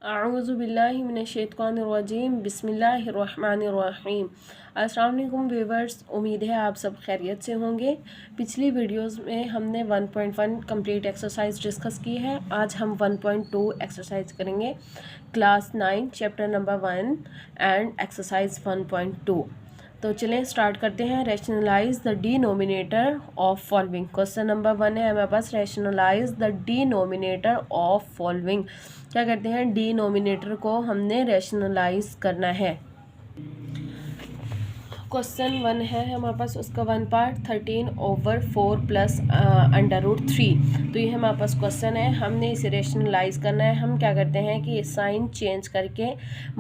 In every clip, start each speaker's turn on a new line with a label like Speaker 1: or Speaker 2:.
Speaker 1: अऊज़ु बिल्लाहि मिनश्शैतानिर्रजीम बिस्मिल्लाहिर्रहमानिर्रहीम। अस्सलाम वालेकुम व्यूवर्स, उम्मीद है आप सब खैरियत से होंगे। पिछली वीडियोस में हमने 1.1 कंप्लीट एक्सरसाइज डिस्कस की है। आज हम 1.2 एक्सरसाइज करेंगे, class 9 chapter number 1 and exercise 1.2। तो चलें स्टार्ट करते हैं। Rationalise the denominator of following. Question number 1 है हमारे पास, rationalise the denominator of following. क्या करते हैं, डिनोमिनेटर को हमने रैशनलाइज करना है। क्वेश्चन 1 है हमारे पास, उसका 1 पार्ट 13/4 प्लस √3। तो ये हमारे पास क्वेश्चन है, हमने इसे रैशनलाइज करना है। हम क्या करते हैं कि साइन चेंज करके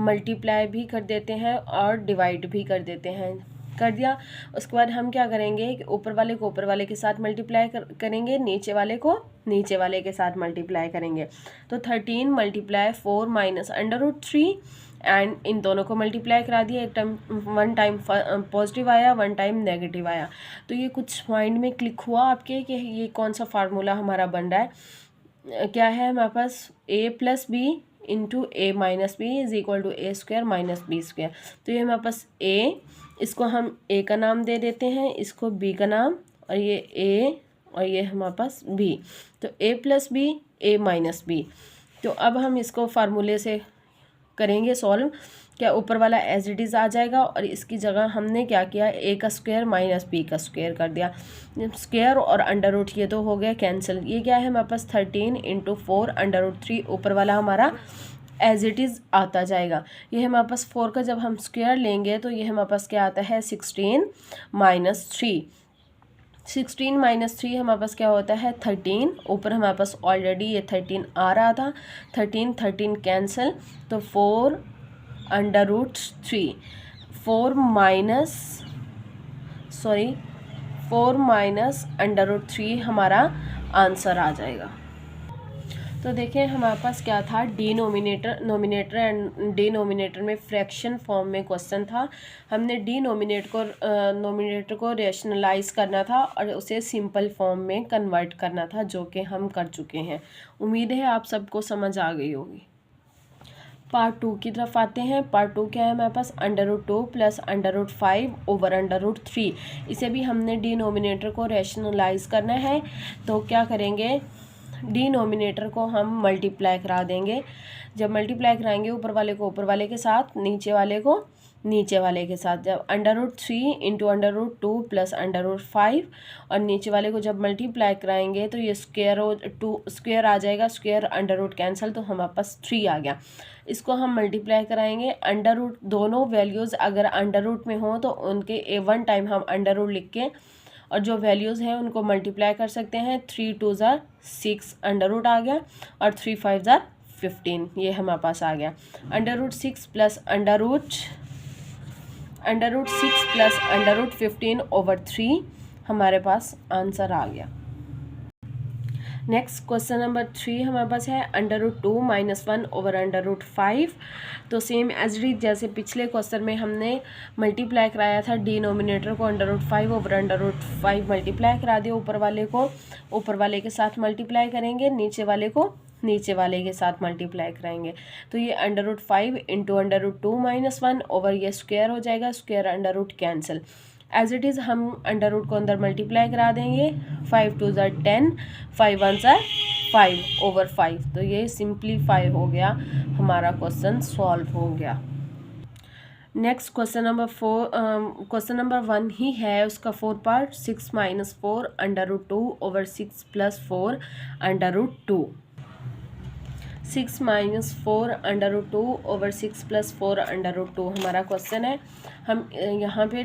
Speaker 1: मल्टीप्लाई भी कर देते हैं और डिवाइड भी कर देते हैं। कर दिया, उसके बाद हम क्या करेंगे कि ऊपर वाले को ऊपर वाले के साथ मल्टीप्लाई करेंगे, नीचे वाले को नीचे वाले के साथ मल्टीप्लाई करेंगे। तो 13 × 4 माइनस √3 एंड इन दोनों को मल्टीप्लाई करा दिया। एक टाइम वन टाइम पॉजिटिव आया, वन टाइम नेगेटिव आया। तो ये कुछ माइंड में क्लिक हुआ आपके कि ये कौन सा फार्मूला हमारा बन रहा है। क्या है हमारे पास, a+b into a-b is equal to a² - b²। तो ये हमारे पास a, इसको हम a का नाम दे देते हैं, इसको b का नाम, और ये a और ये हमारे पास b। तो a+b a-b। तो अब हम इसको फार्मूले से करेंगे सॉल्व। क्या ऊपर वाला एज इट इज़ आ जाएगा और इसकी जगह हमने क्या किया, a² - b² कर दिया। स्क्वायर और √, ये तो हो गया कैंसिल। ये क्या है हमारे पास, 13 × 4 √3। ऊपर वाला हमारा एज इट इज़ आता जाएगा। ये हमारे पास 4 का जब हम स्क्वायर लेंगे तो ये हमारे पास क्या आता है, 16 - 3। 16 - 3 हमारे पास क्या होता है, 13। ऊपर हमारे पास ऑलरेडी ये 13 आ रहा था, 13 कैंसिल। तो 4 √3, 4 √3 हमारा आंसर आ जाएगा। तो देखें हमारे पास क्या था, नोमिनेटर एंड डिनोमिनेटर में फ्रैक्शन फॉर्म में क्वेश्चन था। हमने नोमिनेटर को रैशनलाइज करना था और उसे सिंपल फॉर्म में कन्वर्ट करना था, जो कि हम कर चुके हैं। उम्मीद है आप सबको समझ आ गई होगी। पार्ट 2 की तरफ आते हैं। पार्ट 2 क्या है हमारे पास, √2 प्लस √5/√3। इसे भी हमने डिनोमिनेटर को रैशनलाइज करना है। तो क्या करेंगे, डिनोमिनेटर को हम मल्टीप्लाई करा देंगे। जब मल्टीप्लाई कराएंगे ऊपर वाले को ऊपर वाले के साथ, नीचे वाले को नीचे वाले के साथ। जब √3 इंटू √2 प्लस √5 और नीचे वाले को जब मल्टीप्लाई कराएंगे तो ये स्क्वायर आ जाएगा, स्क्वायर √, कैंसिल। तो हमारे पास 3 आ गया। इसको हम मल्टीप्लाई कराएंगे। दोनों वैल्यूज़ अगर √ में हो तो उनके वन टाइम हम √ लिख के और जो वैल्यूज़ हैं उनको मल्टीप्लाई कर सकते हैं। 3 × 2 = 6 √ आ गया और 3 × 5 = 15। ये हमारे पास आ गया। √6 प्लस √15/3 हमारे पास आंसर आ गया। नेक्स्ट क्वेश्चन नंबर 3 हमारे पास है, √2 - 1/√5। तो सेम एज इट इज जैसे पिछले क्वेश्चन में हमने मल्टीप्लाई कराया था डिनोमिनेटर को √5/√5 मल्टीप्लाई करा दिया। ऊपर वाले को ऊपर वाले के साथ मल्टीप्लाई करेंगे, नीचे वाले को नीचे वाले के साथ मल्टीप्लाई कराएंगे। तो ये √5 इंटू √2 - 1 ओवर ये स्क्वायर हो जाएगा, square √ cancel. As it is हम √ को अंदर मल्टीप्लाई करा देंगे। 5 × 2 = 10, 5 × 1 = 5/5। तो ये सिंप्लीफाई हो गया, हमारा क्वेश्चन सॉल्व हो गया। Next question number 4, question number 1 ही है, उसका 4 पार्ट, 6 - 4 √2 ओवर 6 + 4 √2। 6 - 4 √2 ओवर 6 + 4 √2 हमारा क्वेश्चन है। हम यहाँ पे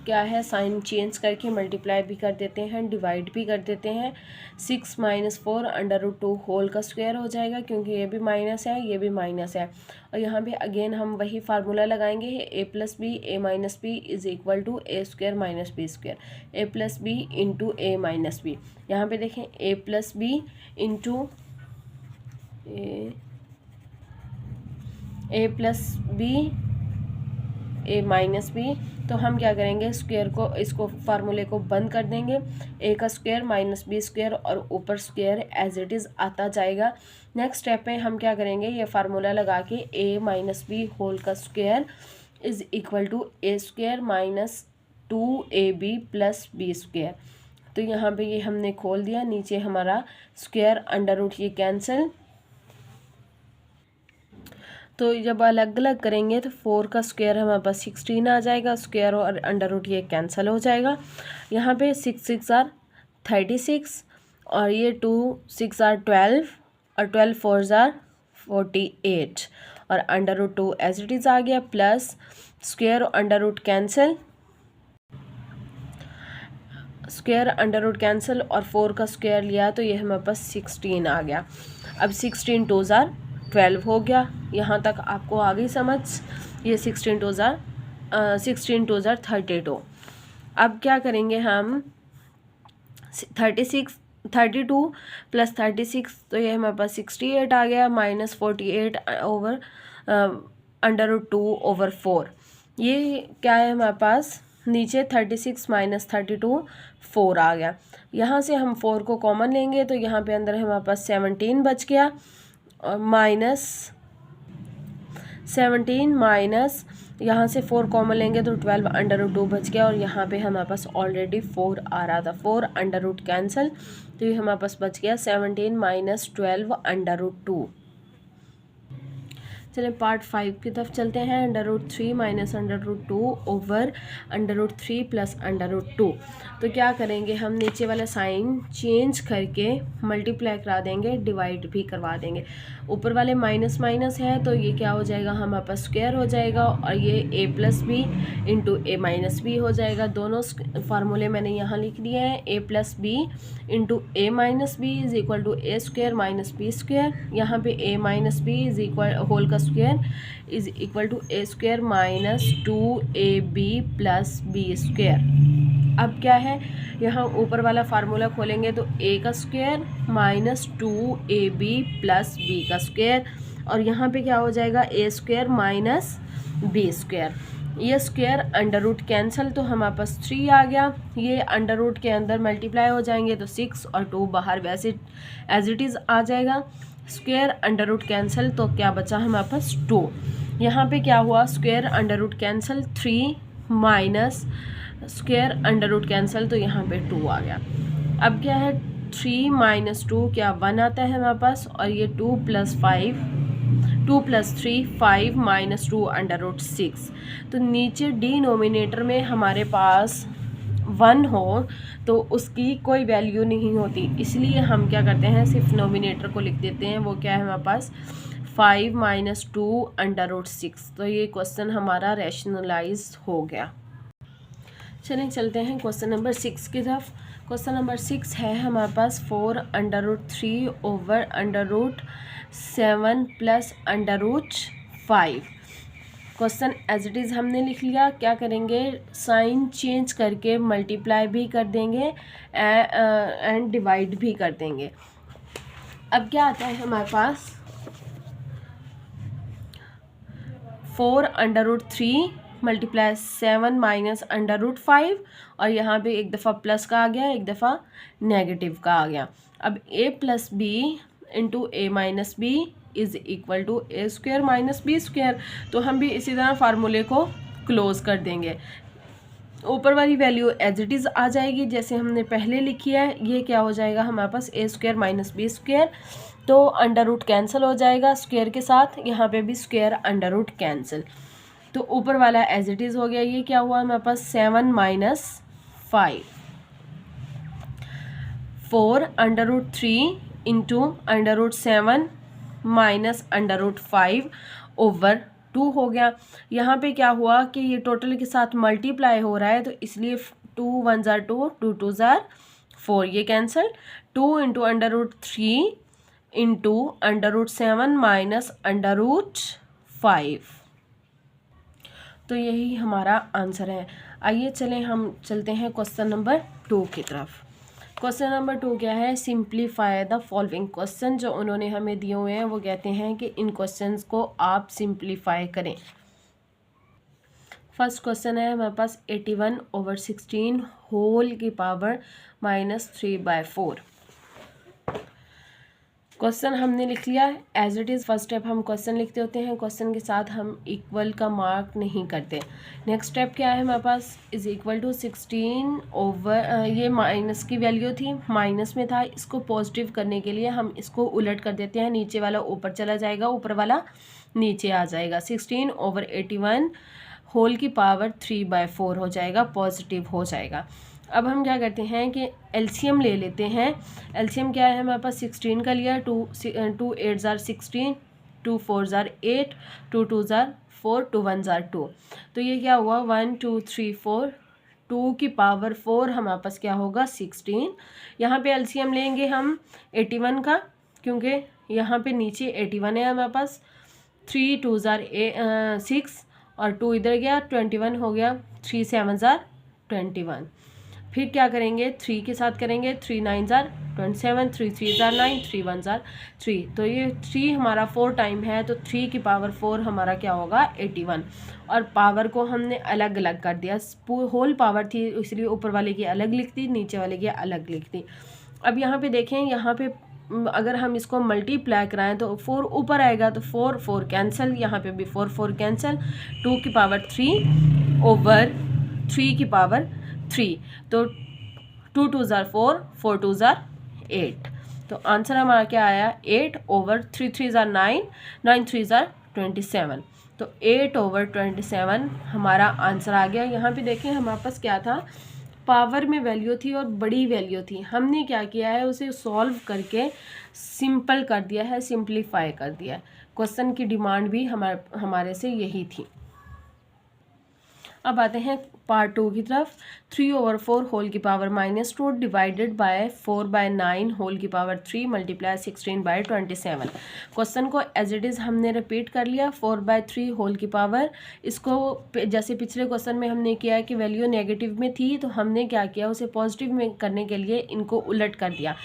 Speaker 1: क्या है, साइन चेंज करके मल्टीप्लाई भी कर देते हैं, डिवाइड भी कर देते हैं। 6 - 4 √2 होल का स्क्वायर हो जाएगा, क्योंकि ये भी माइनस है ये भी माइनस है। और यहाँ पे अगेन हम वही फार्मूला लगाएंगे, a+b a-b is equal to a² - b²। a+b into a-b। यहाँ पे देखें a+b इंटू a+b ए माइनस बी, तो हम क्या करेंगे स्क्वायर को, इसको फार्मूले को बंद कर देंगे, ए का स्क्वायर माइनस बी स्क्वायर और ऊपर स्क्वायर एज इट इज़ आता जाएगा। नेक्स्ट स्टेप में हम क्या करेंगे, ये फार्मूला लगा के ए माइनस बी होल का square is equal to A square minus 2ab plus B square. तो यहाँ पे ये हमने खोल दिया, नीचे हमारा स्क्वायर अंडर रूट ये कैंसिल, तो जब अलग अलग करेंगे तो 4 का स्क्वायर हमारे पास 16 आ जाएगा, स्क्वायर और अंडर रूट ये कैंसिल हो जाएगा। यहाँ पे 6 6 आर 36 और ये 2 6 आर 12 और 12 4 आर 48 और under root 2 as it is आ गया, प्लस स्क्वायर और under root cancel, square under root cancel और 4 का स्क्वायर लिया तो ये हमारे पास 16 आ गया। अब 16 2 आर 12 हो गया, यहाँ तक आपको आ गई समझ। ये 16 2 आर 32। अब क्या करेंगे हम 32 प्लस 36, तो ये हमारे पास 68 आ गया, minus 48 over under root 2 over 4। ये क्या है हमारे पास, नीचे 36 माइनस 32 4 आ गया। यहाँ से हम 4 को कॉमन लेंगे तो यहाँ पे अंदर हमारे पास 17 बच गया और माइनस 17 माइनस यहाँ से 4 कॉमन लेंगे तो 12 अंडर रूट 2 बच गया और यहाँ पे हमारे पास ऑलरेडी 4 आ रहा था, 4 अंडर रूट कैंसिल, तो ये हमारे पास बच गया 17 माइनस 12 अंडर रूट 2। चलिए पार्ट 5 की तरफ चलते हैं। Under root 3 minus under root 2 over under root 3 plus under root 2। तो क्या करेंगे हम, नीचे वाला साइन चेंज करके मल्टीप्लाई करा देंगे, डिवाइड भी करवा देंगे। ऊपर वाले माइनस माइनस है तो ये क्या हो जाएगा हमारे पास स्क्वायर हो जाएगा और ये A plus B into A minus B हो जाएगा। दोनों फार्मूले मैंने यहाँ लिख दिए हैं, A plus B into A minus B is equal to A square minus B square. यहाँ पे A minus B is equal whole का square is equal to A square minus 2ab plus B square. अब क्या है, यहाँ ऊपर वाला formula खोलेंगे तो a का square minus 2ab plus B का स्क्वायर और यहाँ पे क्या हो जाएगा a square minus B square. ये स्क्वायर अंडर रूट कैंसिल तो हमारे पास 3 आ गया, ये अंडर रूट के अंदर मल्टीप्लाई हो जाएंगे तो 6 और 2 बाहर वैसे एज इट इज़ आ जाएगा। स्क्वायर अंडर रूट कैंसिल तो क्या बचा हमारे पास 2। यहाँ पे क्या हुआ, square under root cancel 3 minus square under root cancel तो यहाँ पे 2 आ गया। अब क्या है 3 माइनस 2 क्या 1 आता है हमारे पास और ये 2 प्लस 3 5 माइनस 2 अंडर रूट 6। तो नीचे डिनोमिनेटर में हमारे पास 1 हो तो उसकी कोई वैल्यू नहीं होती, इसलिए हम क्या करते हैं सिर्फ नोमिनेटर को लिख देते हैं। वो क्या है हमारे पास 5 माइनस 2 अंडर रूट 6। तो ये क्वेश्चन हमारा रैशनलाइज हो गया। चलिए चलते हैं क्वेश्चन नंबर 6 की तरफ। क्वेश्चन नंबर 6 है हमारे पास 4 under root 3 over under root 7 plus under root 5। Question as it is हमने लिख लिया। क्या करेंगे, साइन चेंज करके मल्टीप्लाई भी कर देंगे एंड डिवाइड भी कर देंगे। अब क्या आता है हमारे पास 4 under root 3 multiply 7 minus under root 5 और यहाँ पे एक दफ़ा प्लस का आ गया, एक दफ़ा नेगेटिव का आ गया। अब a plus B into A minus B is equal to A square minus B square. तो हम भी इसी तरह फार्मूले को क्लोज कर देंगे। ऊपर वाली वैल्यू एज इट इज़ आ जाएगी जैसे हमने पहले लिखी है। ये क्या हो जाएगा हमारे पास ए स्क्वायर माइनस बी स्क्वायर, तो अंडर रूट कैंसिल हो जाएगा स्क्वायर के साथ, यहाँ पे भी स्क्वायर अंडर रूट कैंसिल। तो ऊपर वाला एज इट इज़ हो गया। ये क्या हुआ हमारे पास 7 minus 5, 4 under root 3 into under root 7 minus under root 5 over 2 हो गया। यहाँ पे क्या हुआ कि ये टोटल के साथ मल्टीप्लाई हो रहा है तो इसलिए 2 1 ज़ार 2, 2 2 ज़ार 4, ये cancel. 2 into under root 3 into under root 7 minus under root 5। तो यही हमारा आंसर है। आइए चलें हम चलते हैं क्वेश्चन नंबर 2 की तरफ। क्वेश्चन नंबर 2 क्या है, सिंप्लीफाई द फॉलोइंग। क्वेश्चन जो उन्होंने हमें दिए हुए हैं वो कहते हैं कि इन क्वेश्चंस को आप सिंप्लीफाई करें। फर्स्ट क्वेश्चन है हमारे पास 81/16 होल की पावर -3/4। क्वेश्चन हमने लिख लिया as it is. First step हम क्वेश्चन लिखते होते हैं, क्वेश्चन के साथ हम इक्वल का मार्क नहीं करते। नेक्स्ट स्टेप क्या है हमारे पास, इज इक्वल टू 16 ओवर, ये माइनस की वैल्यू थी, माइनस में था, इसको पॉजिटिव करने के लिए हम इसको उलट कर देते हैं, नीचे वाला ऊपर चला जाएगा, ऊपर वाला नीचे आ जाएगा। 16/81 होल की पावर 3/4 हो जाएगा, पॉजिटिव हो जाएगा। अब हम क्या करते हैं कि एलसीएम ले लेते हैं। एलसीएम क्या है हमारे पास, 16 का लिया, 2 8 ज़ार 16, 2 4 ज़ार 8, 2 2 ज़ार 4, 2 1 ज़ार 2। तो ये क्या हुआ 1 2 3 4, 2 की पावर 4 हमारे पास क्या होगा 16। यहाँ पे एलसीएम लेंगे हम 81 का, क्योंकि यहाँ पे नीचे 81 है हमारे पास। 3 2 ज़ार 6 और 2 इधर गया, 21 हो गया, 3 7 ज़ार 21। फिर क्या करेंगे, 3 के साथ करेंगे, 3 9 ज़ार 27, 3 3 ज़ार 9, 3 1 ज़ार 3। तो ये 3 हमारा 4 टाइम है, तो 3 की पावर 4 हमारा क्या होगा 81। और पावर को हमने अलग अलग कर दिया, होल पावर थी इसलिए ऊपर वाले की अलग लिख दी, नीचे वाले की अलग लिख दी। अब यहाँ पे देखें, यहाँ पे अगर हम इसको मल्टीप्लाई कराएं तो 4 ऊपर आएगा, तो 4 4 कैंसिल, यहाँ पे भी 4 4 कैंसिल, 2 की पावर 3 ओवर 3 की पावर 3, तो 2 2 ज़ार 4, 4 2 ज़ार 8। तो आंसर हमारा क्या आया 8 ओवर 3 3 ज़ार 9, 9 3 ज़ार 27। तो 8 ओवर 27 हमारा आंसर आ गया। यहाँ पे देखें हमारे पास क्या था, पावर में वैल्यू थी और बड़ी वैल्यू थी, हमने क्या किया है उसे सॉल्व करके सिंपल कर दिया है, सिंप्लीफाई कर दिया है। क्वेश्चन की डिमांड भी हमारे से यही थी। अब आते हैं पार्ट 2 की तरफ। 3/4 होल की पावर -2 डिवाइडेड बाय 4/9 होल की पावर 3 मल्टीप्लाई 16/27। क्वेश्चन को एज इट इज़ हमने रिपीट कर लिया। 4/3 होल की पावर, इसको जैसे पिछले क्वेश्चन में हमने किया कि वैल्यू नेगेटिव में थी, तो हमने क्या किया उसे पॉजिटिव में करने के लिए इनको उलट कर दिया।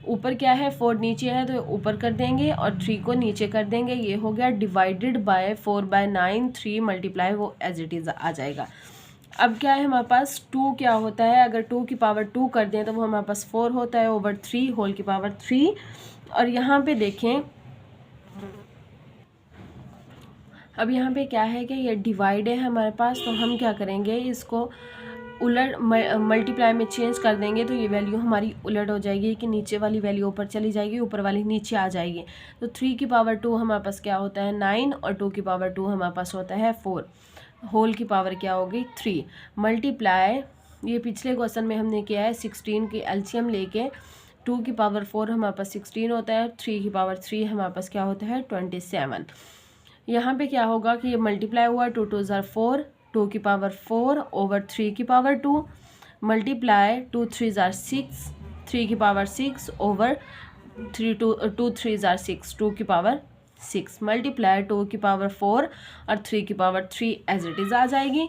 Speaker 1: ऊपर क्या है 4 नीचे है तो ऊपर कर देंगे और 3 को नीचे कर देंगे, ये हो गया डिवाइडेड बाय 4/9, 3 मल्टीप्लाई वो एज इट इज़ आ जाएगा। अब क्या है हमारे पास 2 क्या होता है, अगर 2 की पावर 2 कर दें तो वो हमारे पास 4 होता है ओवर 3 होल की पावर 3। और यहाँ पे देखें, अब यहाँ पे क्या है कि ये डिवाइड है हमारे पास, तो हम क्या करेंगे इसको उलट मल्टीप्लाई में चेंज कर देंगे, तो ये वैल्यू हमारी उलट हो जाएगी कि नीचे वाली वैल्यू ऊपर चली जाएगी, ऊपर वाली नीचे आ जाएगी। तो 3 की पावर 2 हमारे पास क्या होता है 9 और 2 की पावर 2 हमारे पास होता है 4। होल की पावर क्या होगी 3 मल्टीप्लाई, ये पिछले क्वेश्चन में हमने किया है 16 की एलसीएम लेके 2 की पावर 4 हमारे पास 16 होता है, 3 की पावर 3 हमारे पास क्या होता है 27। यहाँ पे क्या होगा कि ये मल्टीप्लाई हुआ 2 2 ज़ार 4, 2 की पावर 4 ओवर 3 की पावर 2 मल्टीप्लाई 2 3 ज़ार 6, 3 की पावर 6 ओवर 2 3 ज़ार 6, 2 की पावर 6 मल्टीप्लाई 2 की पावर 4 और 3 की पावर 3 एज इट इज़ आ जाएगी।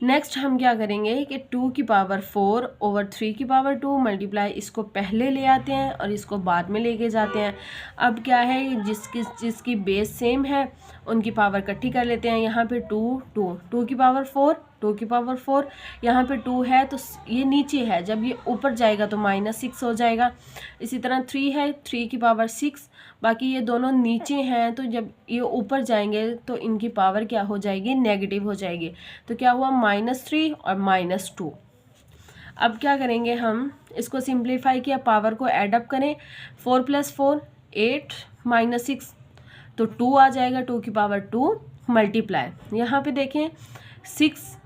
Speaker 1: नेक्स्ट हम क्या करेंगे कि 2 की पावर 4 ओवर 3 की पावर 2 मल्टीप्लाई, इसको पहले ले आते हैं और इसको बाद में लेके जाते हैं। अब क्या है जिसकी बेस सेम है उनकी पावर इकट्ठी कर लेते हैं। यहाँ पे 2 की पावर 4, 2 की पावर 4, यहाँ पे 2 है तो ये नीचे है, जब ये ऊपर जाएगा तो -6 हो जाएगा। इसी तरह 3 है, 3 की पावर 6, बाकी ये दोनों नीचे हैं, तो जब ये ऊपर जाएंगे तो इनकी पावर क्या हो जाएगी नेगेटिव हो जाएगी। तो क्या हुआ -3 और -2। अब क्या करेंगे हम इसको सिंप्लीफाई किया, पावर को ऐडअप करें, 4 + 4 8 -6 तो 2 आ जाएगा, 2 की पावर 2 मल्टीप्लाई, यहाँ पे देखें 6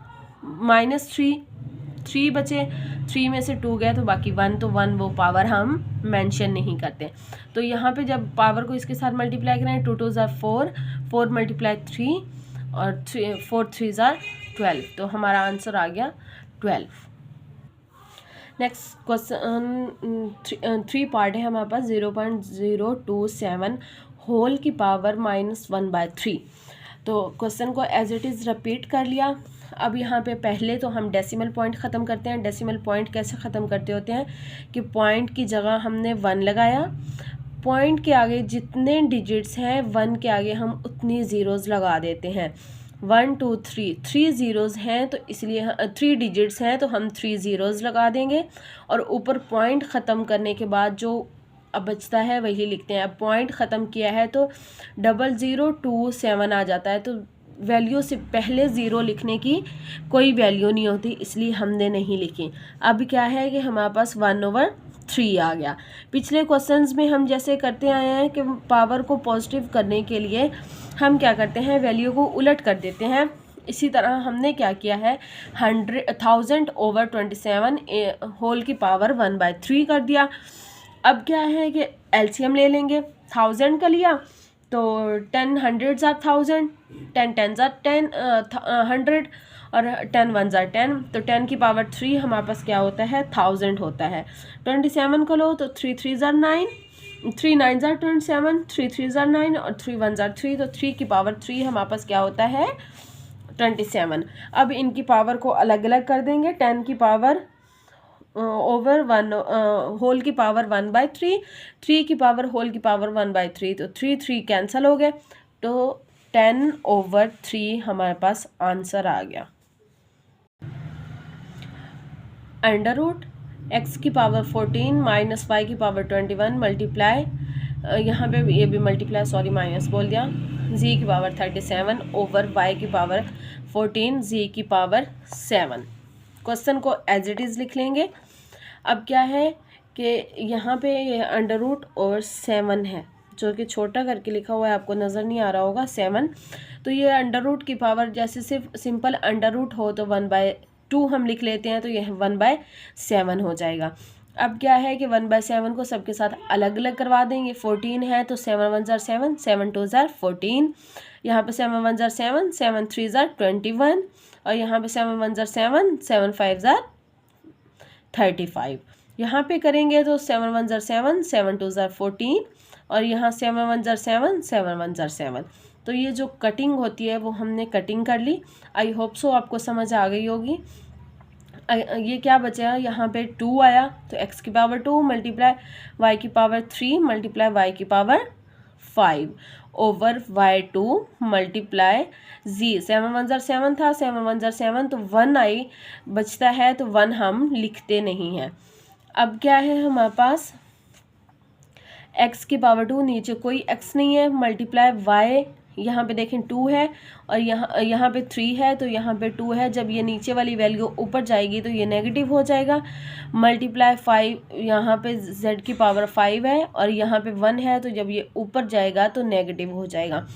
Speaker 1: -3 बचे, 3 में से 2 गए तो बाकी 1, तो 1 वो पावर हम मेंशन नहीं करते। तो यहाँ पे जब पावर को इसके साथ मल्टीप्लाई करें 2 2 ज़ार 4, 4 मल्टीप्लाई 3 और 4 3 ज़ार 12, तो हमारा आंसर आ गया 12। नेक्स्ट क्वेश्चन 3 पार्ट है हमारे पास। 0.027 होल की पावर -1/3। तो क्वेश्चन को एज इट इज़ रिपीट कर लिया। अब यहाँ पे पहले तो हम डेसिमल पॉइंट ख़त्म करते हैं। डेसिमल पॉइंट कैसे ख़त्म करते होते हैं कि पॉइंट की जगह हमने 1 लगाया, पॉइंट के आगे जितने डिजिट्स हैं 1 के आगे हम उतनी ज़ीरोज़ लगा देते हैं। 1 2 3 3 ज़ीरोज़ हैं तो इसलिए 3 डिजिट्स हैं तो हम 3 ज़ीरोज़ लगा देंगे और ऊपर पॉइंट ख़त्म करने के बाद जो अब बचता है वही लिखते हैं। अब पॉइंट ख़त्म किया है तो 0027 आ जाता है, तो वैल्यू से पहले ज़ीरो लिखने की कोई वैल्यू नहीं होती, इसलिए हमने नहीं लिखी। अब क्या है कि हमारे पास 1/3 आ गया। पिछले क्वेश्चंस में हम जैसे करते आए हैं कि पावर को पॉजिटिव करने के लिए हम क्या करते हैं, वैल्यू को उलट कर देते हैं। इसी तरह हमने क्या किया है, 1000/27 होल की पावर 1/3 कर दिया। अब क्या है कि एलसीएम ले लेंगे। 1000 का लिया तो 10 हंड्रेड्स आर 1000, 10 टेन्स आर 100 और 10 1s आर 10, तो 10 की पावर 3 हमारे पास क्या होता है, 1000 होता है। 27 को लो तो 3 3s are 9, 3 9s are 27, 3 3s are 9 और 3 1s आर 3, तो 3 की पावर 3 हमारे पास क्या होता है, 27। अब इनकी पावर को अलग अलग कर देंगे। 10 की पावर ओवर 1 होल की पावर 1/3, 3 की पावर होल की पावर 1/3, तो 3 3 कैंसिल हो गए, तो 10/3 हमारे पास आंसर आ गया। अंडर रूट x की पावर 14 माइनस y की पावर 21 मल्टीप्लाई, यहाँ पे ये भी मल्टीप्लाई, सॉरी माइनस बोल दिया, z की पावर 37 ओवर y की पावर 14 z की पावर 7। क्वेश्चन को एज इट इज़ लिख लेंगे। अब क्या है कि यहाँ पे अंडर रूट और 7 है, जो कि छोटा करके लिखा हुआ है, आपको नज़र नहीं आ रहा होगा 7। तो ये अंडर रूट की पावर जैसे सिर्फ सिंपल अंडर रूट हो तो 1/2 हम लिख लेते हैं, तो यह 1/7 हो जाएगा। अब क्या है कि 1/7 को सबके साथ अलग अलग करवा देंगे। 14 है तो 7 1s आर 7, 7 2s आर 14, यहाँ पे 7 1s आर 7, 7 3s आर 21 और यहाँ पे 7 1s आर 7, 7 5s आर 35। यहाँ पे करेंगे तो 7 1s आर 7, 7 2s आर 14 और यहाँ 7 1s आर 7, 7 1s आर 7। तो ये जो कटिंग होती है वो हमने कटिंग कर ली। आई होप सो आपको समझ आ गई होगी। ये क्या बचा, यहाँ पे 2 आया तो x की पावर 2 मल्टीप्लाई y की पावर 3 मल्टीप्लाई y की power 5 over y2 multiply z। 7 1s are 7 था, 7 1s आर 7, तो 1 आई बचता है, तो 1 हम लिखते नहीं हैं। अब क्या है हमारे पास, x की पावर 2, नीचे कोई x नहीं है, मल्टीप्लाई y, यहाँ पे देखें 2 है और यहाँ पे 3 है, तो यहाँ पे 2 है। जब ये नीचे वाली वैल्यू ऊपर जाएगी तो ये नेगेटिव हो जाएगा। मल्टीप्लाई 5, यहाँ पे z की पावर 5 है और यहाँ पे 1 है, तो जब ये ऊपर जाएगा तो नेगेटिव हो जाएगा।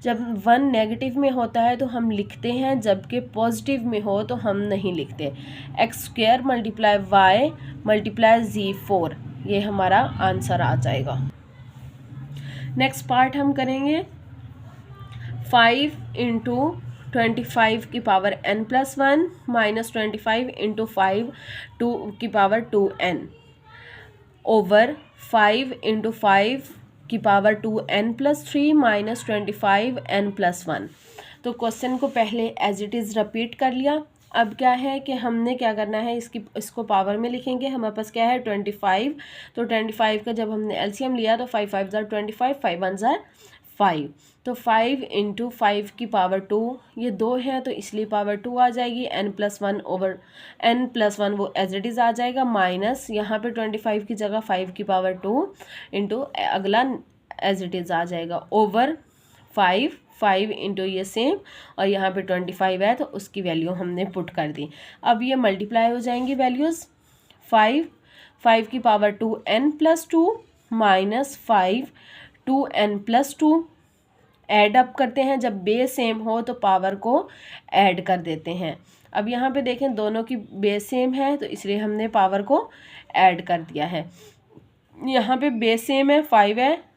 Speaker 1: जब 1 नेगेटिव में होता है तो हम लिखते हैं, जबकि पॉजिटिव में हो तो हम नहीं लिखते। x² multiply y multiply z4, ये हमारा आंसर आ जाएगा। नेक्स्ट पार्ट हम करेंगे 5 इंटू 25 की पावर n+1 माइनस 25 इंटू 5 2 की पावर 2n ओवर 5 इंटू 5 की पावर 2n+3 माइनस 25 n+1। तो क्वेश्चन को पहले एज इट इज़ रिपीट कर लिया। अब क्या है कि हमने क्या करना है, इसको पावर में लिखेंगे। हमारे पास क्या है 25, तो 25 का जब हमने एलसीएम लिया तो 5 5s आर 25, 5 1s आर 5, तो 5 इंटू 5 की पावर 2, ये 2 है तो इसलिए पावर 2 आ जाएगी। n+1 ओवर n+1 वो एज इट इज़ आ जाएगा, माइनस यहाँ पे 25 की जगह 5 की पावर 2 इंटू अगला एज इट इज़ आ जाएगा ओवर 5 इंटू ये सेम और यहाँ पे 25 है तो उसकी वैल्यू हमने पुट कर दी। अब ये मल्टीप्लाई हो जाएंगी वैल्यूज़। 5 की power 2n+2 minus 5 2n+2, add up करते हैं। जब बेस सेम हो तो पावर को ऐड कर देते हैं। अब यहाँ पे देखें दोनों की बेस सेम है तो इसलिए हमने पावर को ऐड कर दिया है। यहाँ पे बेस सेम है, 5 है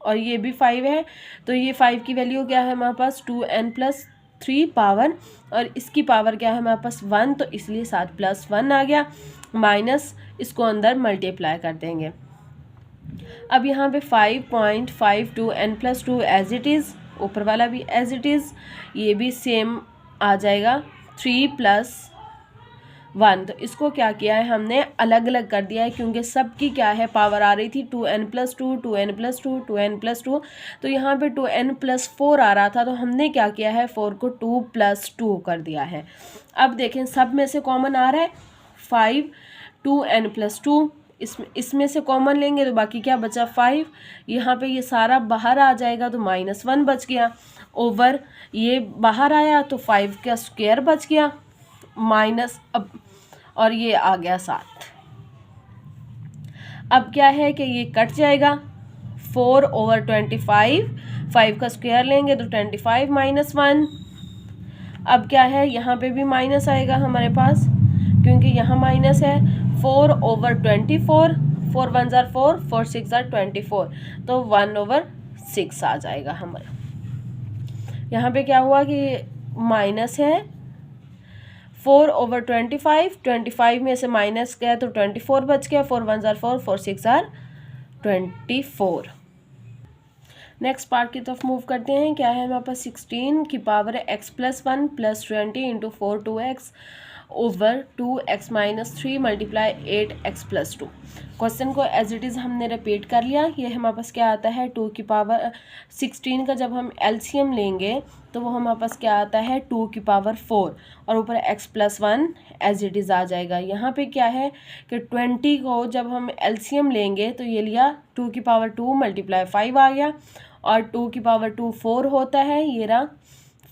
Speaker 1: और ये भी 5 है, तो ये 5 की वैल्यू क्या है हमारे पास 2n+3 पावर और इसकी पावर क्या है हमारे पास 1, तो इसलिए साथ +1 आ गया, माइनस इसको अंदर मल्टीप्लाई कर देंगे। अब यहाँ पे 5.52 n+2 एज इट इज़, ऊपर वाला भी एज इट इज़, ये भी सेम आ जाएगा। 3 + 1। तो इसको क्या किया है हमने अलग अलग कर दिया है, क्योंकि सबकी क्या है पावर आ रही थी 2n+2 2n+2 2n+2। तो यहाँ पे 2n+4 आ रहा था, तो हमने क्या किया है 4 को 2+2 कर दिया है। अब देखें सब में से कॉमन आ रहा है 5, 2n+2, इसमें से कॉमन लेंगे तो बाकी क्या बचा 5। यहाँ पे ये सारा बाहर आ जाएगा तो -1 बच गया, ओवर ये बाहर आया तो 5 का स्क्वायर बच गया माइनस, अब और ये आ गया 7। अब क्या है कि ये कट जाएगा 4/25, 5 का स्क्वायर लेंगे तो 25 -1। अब क्या है यहाँ पे भी माइनस आएगा हमारे पास, क्योंकि यहाँ माइनस है। 4/24, 4 1 ज़ार 4, 4 6 ज़ार 24, तो 1/6 आ जाएगा हमारा। यहाँ पे क्या हुआ कि माइनस है 4/25, 25 में से माइनस गया तो 24 बच गया, 4 1 ज़ार 4, 4 6 ज़ार 24। नेक्स्ट पार्ट की तरफ मूव करते हैं। क्या है हमारे पास 16 की power x+1 + 20 × 4 2x over 2x - 3 × 8x+2। Question को एज इट इज़ हमने रिपीट कर लिया। ये हमारे पास क्या आता है 2 की पावर 16 का जब हम एलसीएम लेंगे तो वो हमारे पास क्या आता है 2 की पावर 4 और ऊपर x+1 एज इट इज़ आ जाएगा। यहाँ पे क्या है कि 20 को जब हम एलसीएम लेंगे तो ये लिया 2 की पावर 2 × 5 आ गया, और 2 की पावर 2 4 होता है, ये रहा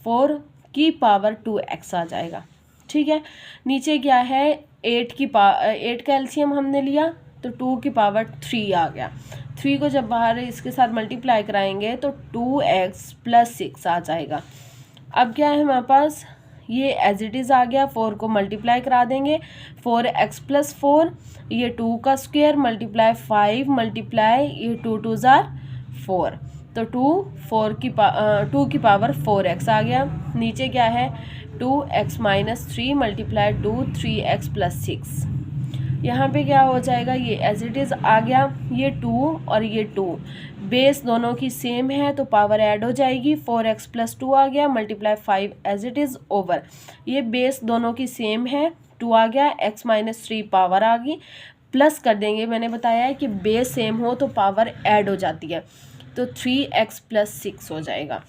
Speaker 1: 4 की पावर 2x आ जाएगा। ठीक है, नीचे क्या है 8 का एलसीएम हमने लिया तो 2 की पावर 3 आ गया। 3 को जब बाहर इसके साथ मल्टीप्लाई कराएंगे तो 2x + 6 आ जाएगा। अब क्या है हमारे पास ये एज इट इज़ आ गया, 4 को मल्टीप्लाई करा देंगे 4x + 4, ये 2 का स्क्वायर × 5 × ये 2 2 ज़ार 4, तो 2 की पावर 4x आ गया। नीचे क्या है 2x - 3 × 2 3x + 6। यहाँ पे क्या हो जाएगा ये एज इट इज़ आ गया, ये 2 और ये 2 बेस दोनों की सेम है तो पावर ऐड हो जाएगी, 4x + 2 आ गया × 5 एज इट इज़ ओवर, ये बेस दोनों की सेम है 2 आ गया, x - 3 पावर आ गई, प्लस कर देंगे। मैंने बताया है कि बेस सेम हो तो पावर ऐड हो जाती है, तो 3x + 6 हो जाएगा।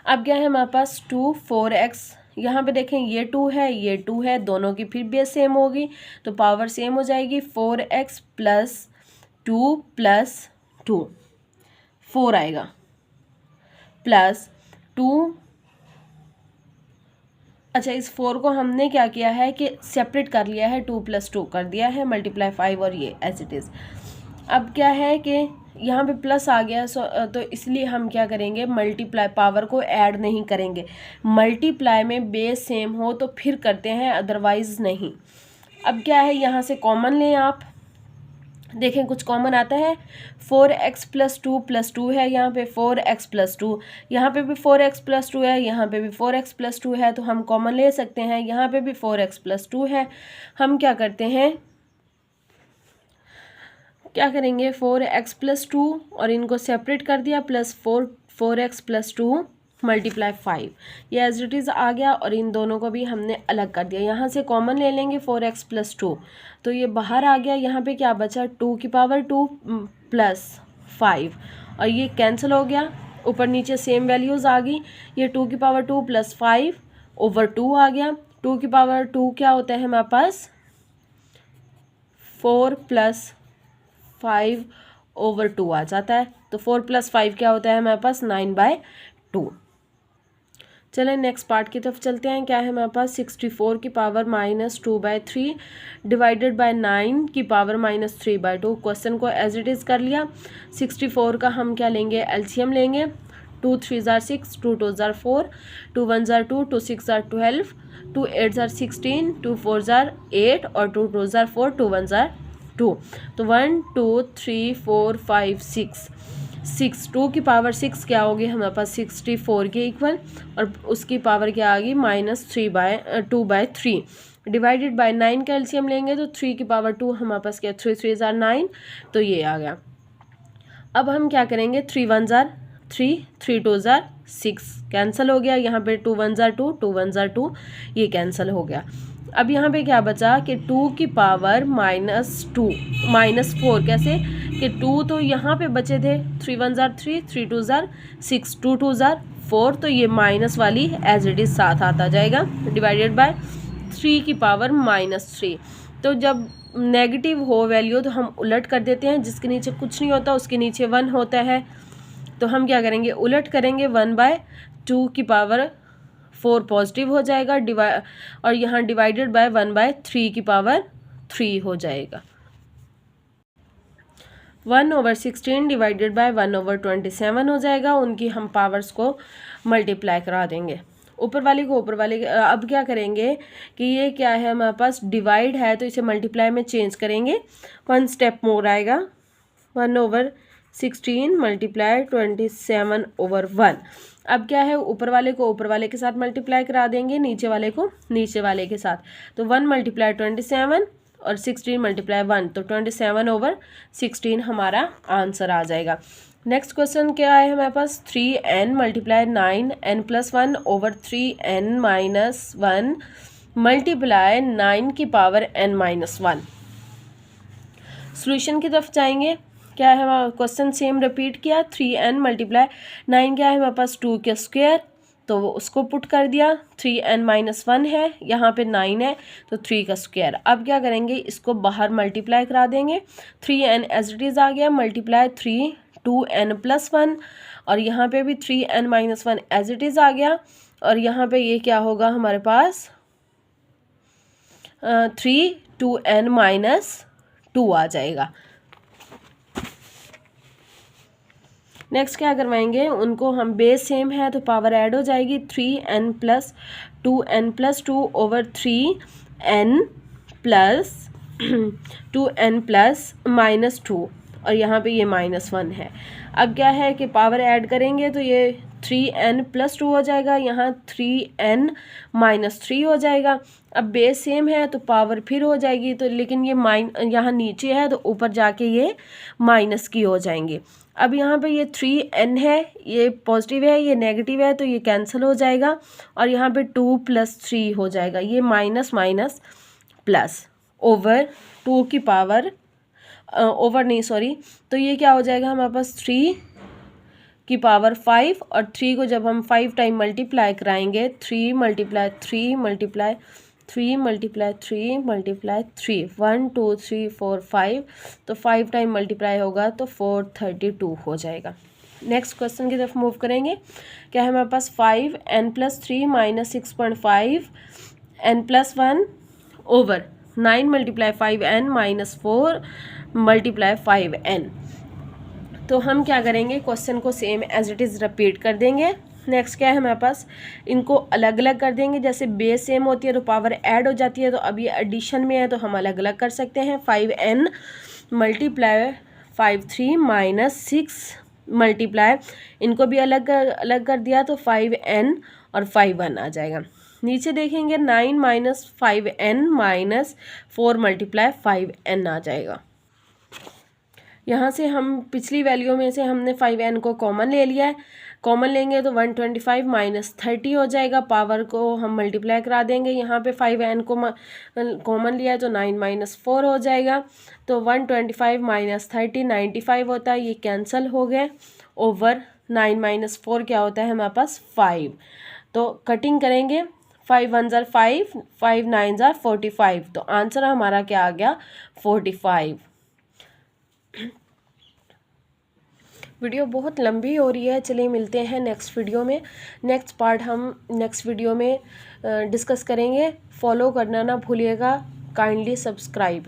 Speaker 1: अब क्या है हमारे पास 2 4x, यहाँ पे देखें ये 2 है ये 2 है, दोनों की फिर बेस सेम होगी तो पावर सेम हो जाएगी, 4x + 2 + 2 4 आएगा प्लस 2। अच्छा, इस 4 को हमने क्या किया है कि सेपरेट कर लिया है, 2 + 2 कर दिया है × 5 और ये एज इट इज़। अब क्या है कि यहाँ पे प्लस आ गया तो इसलिए हम क्या करेंगे मल्टीप्लाई, पावर को ऐड नहीं करेंगे। मल्टीप्लाई में बेस सेम हो तो फिर करते हैं, अदरवाइज़ नहीं। अब क्या है यहाँ से कॉमन लें आप, देखें कुछ कॉमन आता है 4x + 2 + 2 है, यहाँ पे 4x + 2, यहाँ पे भी 4x + 2 है, यहाँ पे भी 4x + 2 है, तो हम कॉमन ले सकते हैं। यहाँ पे भी 4x + 2 है, हम क्या करते हैं क्या करेंगे 4x + 2 और इनको सेपरेट कर दिया प्लस 4x + 2 × 5, ये एज इट इज़ आ गया और इन दोनों को भी हमने अलग कर दिया। यहाँ से कॉमन ले लेंगे 4x + 2 तो ये बाहर आ गया, यहाँ पे क्या बचा 2 की पावर 2 + 5 और ये कैंसिल हो गया, ऊपर नीचे सेम वैल्यूज़ आ गई, ये 2 की पावर 2 + 5 ओवर 2 आ गया। 2 की पावर 2 क्या होता है हमारे पास 4 + 5 ओवर 2 आ जाता है, तो 4 + 5 क्या होता है हमारे पास 9/2। चलें नेक्स्ट पार्ट की तरफ चलते हैं। क्या है हमारे पास 64 की पावर -2/3 डिवाइडेड बाय 9 की पावर -3/2। क्वेश्चन को एज इट इज़ कर लिया। 64 का हम क्या लेंगे एलसीएम लेंगे, 2 3 ज़ार 6, 2 2 ज़ार 4, 2 1 ज़ार 2, 2 6 ज़ार 12, 2 8 ज़ार 16, 2 4 ज़ार 8 और 2 2 ज़ार 4, 2 1 ज़ार 2, तो 1 2 3 4 5 6 2 की पावर 6 क्या होगी हमारे पास 64 के इक्वल, और उसकी पावर क्या आ गई -2/3 डिवाइडेड बाय 9 का एलसीएम लेंगे तो 3 की पावर 2 हमारे पास क्या 3 3 ज़ार 9, तो ये आ गया। अब हम क्या करेंगे 3 1 ज़ार 3, 3 2 ज़ार 6 कैंसिल हो गया, यहाँ पे 2 1 ज़ार 2, 2 1 ज़ार 2 ये कैंसिल हो गया। अब यहाँ पे क्या बचा कि 2 की पावर -2 -4 कैसे कि 2 तो यहाँ पे बचे थे 3 1 जार 3 3 2 जार 6 2 2 जार 4 तो ये माइनस वाली एज इट इज़ साथ आता जाएगा डिवाइडेड बाय 3 की पावर -3। तो जब नेगेटिव हो वैल्यू तो हम उलट कर देते हैं, जिसके नीचे कुछ नहीं होता उसके नीचे 1 होता है। तो हम क्या करेंगे उलट करेंगे 1/2 की पावर 4 पॉजिटिव हो जाएगा और यहाँ डिवाइडेड बाय 1/3 की पावर 3 हो जाएगा। 1/16 डिवाइडेड बाय 1/27 हो जाएगा। उनकी हम पावर्स को मल्टीप्लाई करा देंगे, ऊपर वाले को ऊपर वाले। अब क्या करेंगे कि ये क्या है हमारे पास डिवाइड है तो इसे मल्टीप्लाई में चेंज करेंगे। 1 स्टेप मोर आएगा 1/16 मल्टीप्लाई 27/1। अब क्या है ऊपर वाले को ऊपर वाले के साथ मल्टीप्लाई करा देंगे, नीचे वाले को नीचे वाले के साथ। तो 1 × 27 और 16 × 1 तो 27/16 हमारा आंसर आ जाएगा। नेक्स्ट क्वेश्चन क्या है हमारे पास 3n × 9 n+1 / 3n - 1 मल्टीप्लाई 9 की पावर n-1। सॉल्यूशन की तरफ जाएंगे। क्या है हमारा क्वेश्चन सेम रिपीट किया 3n × 9 क्या है हमारे पास 2 के स्क्वायर, तो उसको पुट कर दिया। 3n - 1 है, यहाँ पे 9 है तो 3 का स्क्वायर। अब क्या करेंगे इसको बाहर मल्टीप्लाई करा देंगे। 3n एज इट इज़ आ गया मल्टीप्लाई 3 2n+1 और यहाँ पे भी 3n - 1 एज इट इज़ आ गया और यहाँ पे ये क्या होगा हमारे पास 3 2n - 2 आ जाएगा। नेक्स्ट क्या करवाएंगे उनको हम बेस सेम है तो पावर ऐड हो जाएगी 3n + 2n+2 / 3n + 2n + -2 और यहाँ पे ये -1 है। अब क्या है कि पावर ऐड करेंगे तो ये 3n + 2 हो जाएगा, यहाँ 3n - 3 हो जाएगा। अब बेस सेम है तो पावर फिर हो जाएगी तो लेकिन ये यहाँ नीचे है तो ऊपर जाके ये माइनस की हो जाएंगे। अब यहाँ पे ये 3n है, ये पॉजिटिव है ये नेगेटिव है तो ये कैंसिल हो जाएगा और यहाँ पे 2 + 3 हो जाएगा। ये माइनस माइनस प्लस ओवर 2 की पावर ओवर नहीं सॉरी, तो ये क्या हो जाएगा हमारे पास 3 की पावर 5 और 3 को जब हम 5 टाइम मल्टीप्लाई कराएंगे 3 × 3 × 3 × 3 × 3 1 2 3 4 5 तो 5 टाइम मल्टीप्लाई होगा तो 432 हो जाएगा। नेक्स्ट क्वेश्चन की तरफ मूव करेंगे। क्या है हमारे पास 5n + 3 - 6.5 n+1 over 9 × 5n - 4 × 5n। तो हम क्या करेंगे क्वेश्चन को same as it is repeat कर देंगे। नेक्स्ट क्या है हमारे पास इनको अलग अलग कर देंगे, जैसे बेस सेम होती है तो पावर ऐड हो जाती है, तो अब ये एडिशन में है तो हम अलग अलग कर सकते हैं। 5n × 5 3 - 6 मल्टीप्लाई इनको भी अलग अलग कर दिया तो 5n और 5 1 आ जाएगा। नीचे देखेंगे 9 - 5n - 4 × 5n आ जाएगा। यहाँ से हम पिछली वैल्यू में से हमने 5n को कॉमन ले लिया है, कॉमन लेंगे तो 125 - 30 हो जाएगा। पावर को हम मल्टीप्लाई करा देंगे, यहाँ पे 5n को कॉमन लिया है तो 9 - 4 हो जाएगा। तो 125 - 30 95 होता है, ये कैंसिल हो गए। ओवर 9 - 4 क्या होता है हमारे पास 5, तो कटिंग करेंगे 5 1 जार 5 5 9 जार 45 तो आंसर हमारा क्या आ गया 45। वीडियो बहुत लंबी हो रही है, चलिए मिलते हैं नेक्स्ट वीडियो में। नेक्स्ट पार्ट हम नेक्स्ट वीडियो में डिस्कस करेंगे। फॉलो करना ना भूलिएगा, काइंडली सब्सक्राइब।